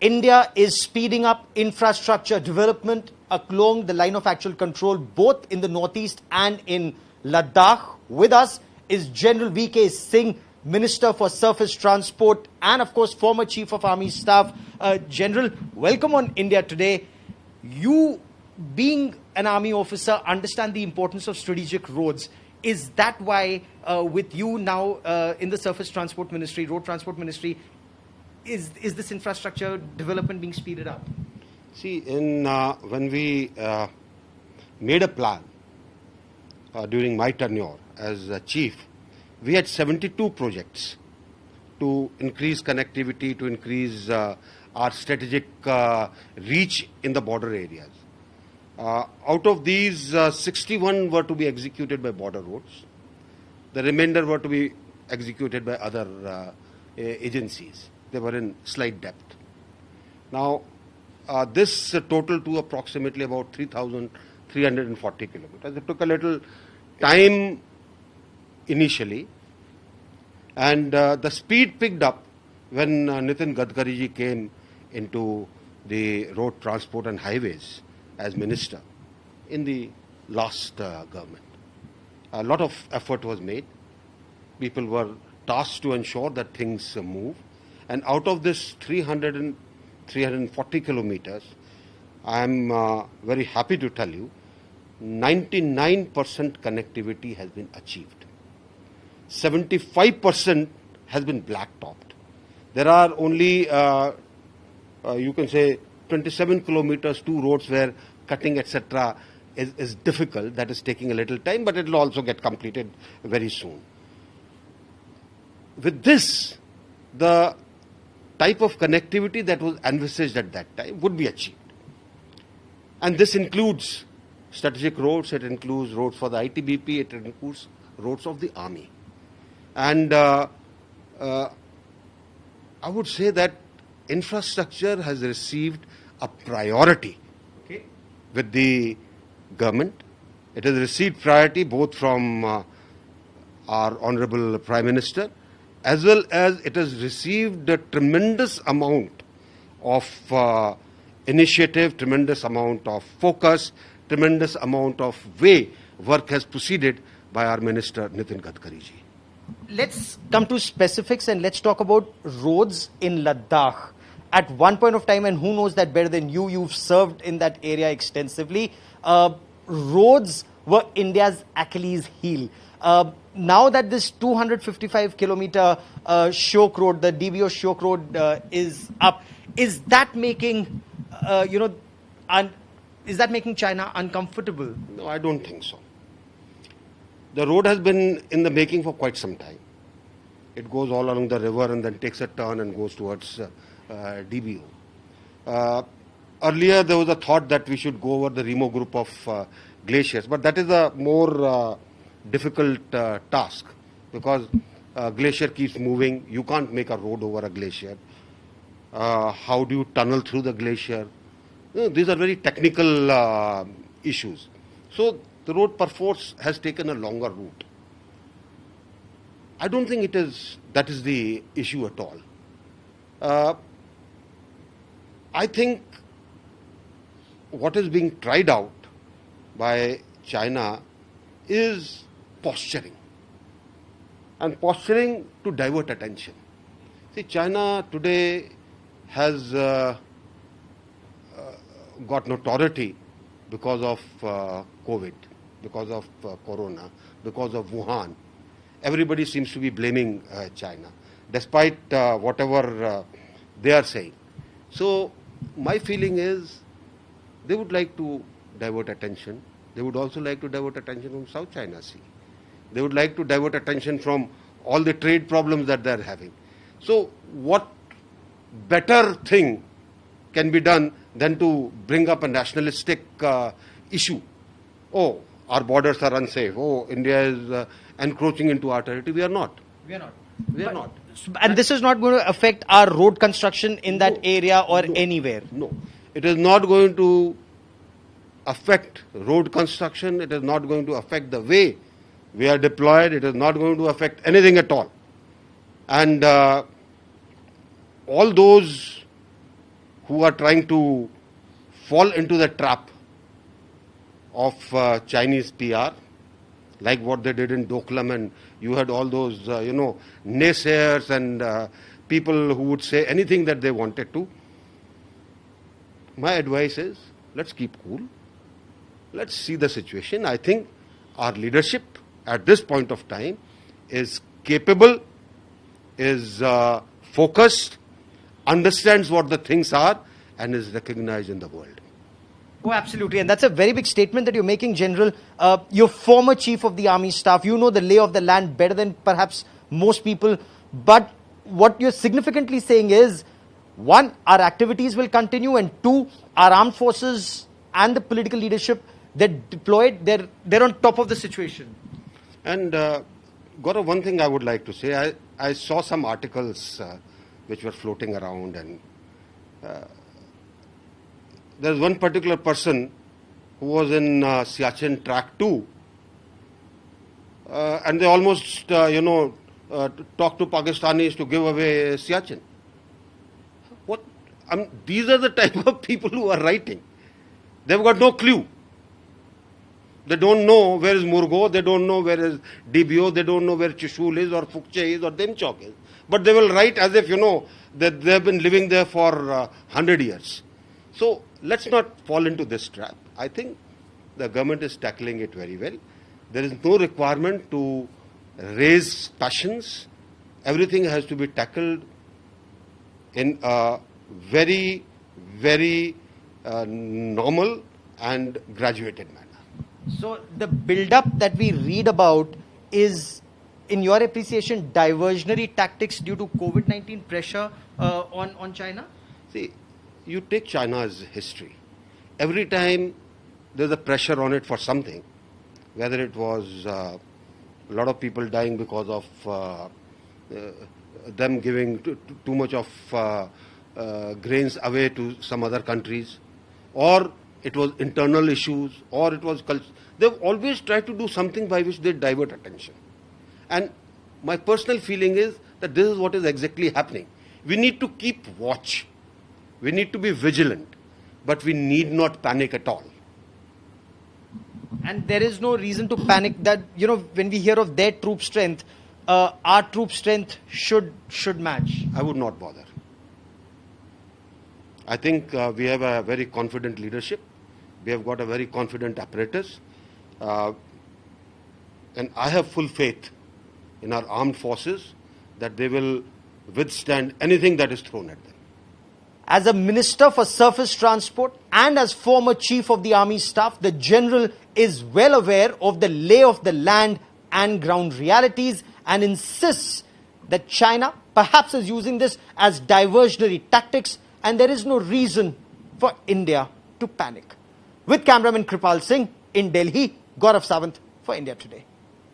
India is speeding up infrastructure development along the line of actual control, both in the northeast and in Ladakh. With us is General VK Singh, Minister for Surface Transport and, of course, former Chief of Army Staff. General, welcome on India Today. You, being an army officer, understand the importance of strategic roads. Is that why, with you now in the Surface Transport Ministry, Road Transport Ministry, is this infrastructure development being speeded up? See, when we made a plan during my tenure as chief, we had 72 projects to increase connectivity, to increase our strategic reach in the border areas. Out of these, 61 were to be executed by border roads. The remainder were to be executed by other agencies. They were in slight depth. Now, this totaled to approximately about 3,340 kilometers. It took a little time initially, and the speed picked up when Nitin Gadkari ji came into the road transport and highways as minister in the last government. A lot of effort was made. People were tasked to ensure that things move. And out of this 340 kilometers, I am very happy to tell you, 99% connectivity has been achieved. 75% has been black-topped. There are only, you can say, 27 kilometers, two roads where cutting, etc. is difficult. That is taking a little time, but it will also get completed very soon. With this, the type of connectivity that was envisaged at that time would be achieved. And this includes strategic roads, it includes roads for the ITBP, it includes roads of the army. And I would say that infrastructure has received a priority with the government. It has received priority both from our Honorable Prime Minister, as well as it has received a tremendous amount of initiative, tremendous amount of focus, tremendous amount of way work has proceeded by our Minister Nitin Gadkari ji. Let's come to specifics and let's talk about roads in Ladakh. At one point of time, and who knows that better than you, you've served in that area extensively, roads were India's Achilles heel. Now that this 255 kilometer Shok Road, the DBO Shok Road is up, is that making, is that making China uncomfortable? No, I don't think so. The road has been in the making for quite some time. It goes all along the river and then takes a turn and goes towards DBO. Earlier there was a thought that we should go over the Remo group of glaciers, but that is a more difficult task because glacier keeps moving. You can't make a road over a glacier. How do you tunnel through the glacier? These are very technical issues. So the road perforce has taken a longer route. I don't think that is the issue at all. I think what is being tried out by China is posturing, and posturing to divert attention. See, China today has got notoriety because of COVID, because of Corona, because of Wuhan. Everybody seems to be blaming China, despite whatever they are saying. So my feeling is they would like to divert attention. They would also like to divert attention from South China Sea. They would like to divert attention from all the trade problems that they are having. So what better thing can be done than to bring up a nationalistic issue? Oh, our borders are unsafe. Oh, India is encroaching into our territory. We are not. We are not. We are not. And this is not going to affect our road construction in that area or anywhere? No. It is not going to affect road construction. It is not going to affect the way we are deployed. It is not going to affect anything at all. And all those who are trying to fall into the trap of Chinese PR, like what they did in Doklam, and you had all those, naysayers and people who would say anything that they wanted to. My advice is, let's keep cool. Let's see the situation. I think our leadership at this point of time is capable, is focused, understands what the things are, and is recognized in the world. Oh, absolutely. And that's a very big statement that you're making, General. You're former Chief of the Army Staff. You know the lay of the land better than perhaps most people. But what you're significantly saying is, one, our activities will continue, and two, our armed forces and the political leadership, they're deployed, they're on top of the situation. And Gaurav, one thing I would like to say, I saw some articles which were floating around, and there's one particular person who was in Siachen Track 2, and they almost, talked to Pakistanis to give away Siachen. These are the type of people who are writing. They've got no clue. They don't know where is Murgo, they don't know where is DBO, they don't know where Chishul is or Fukche is or Demchok is. But they will write as if, that they have been living there for 100 years. So let's not fall into this trap. I think the government is tackling it very well. There is no requirement to raise passions. Everything has to be tackled in a very, very normal and graduated manner. So the build-up that we read about is, in your appreciation, diversionary tactics due to COVID-19 pressure on China? See, you take China's history. Every time there's a pressure on it for something, whether it was a lot of people dying because of them giving too much of grains away to some other countries, or it was internal issues, or it was culture. They've always tried to do something by which they divert attention. And my personal feeling is that this is what is exactly happening. We need to keep watch. We need to be vigilant, but we need not panic at all. And there is no reason to panic that, when we hear of their troop strength, our troop strength should match. I would not bother. I think we have a very confident leadership. We have got a very confident apparatus. And I have full faith in our armed forces that they will withstand anything that is thrown at them. As a Minister for Surface Transport and as former Chief of the Army Staff, the General is well aware of the lay of the land and ground realities and insists that China perhaps is using this as diversionary tactics, and there is no reason for India to panic. With cameraman Kripal Singh in Delhi, Gaurav Sawant for India Today.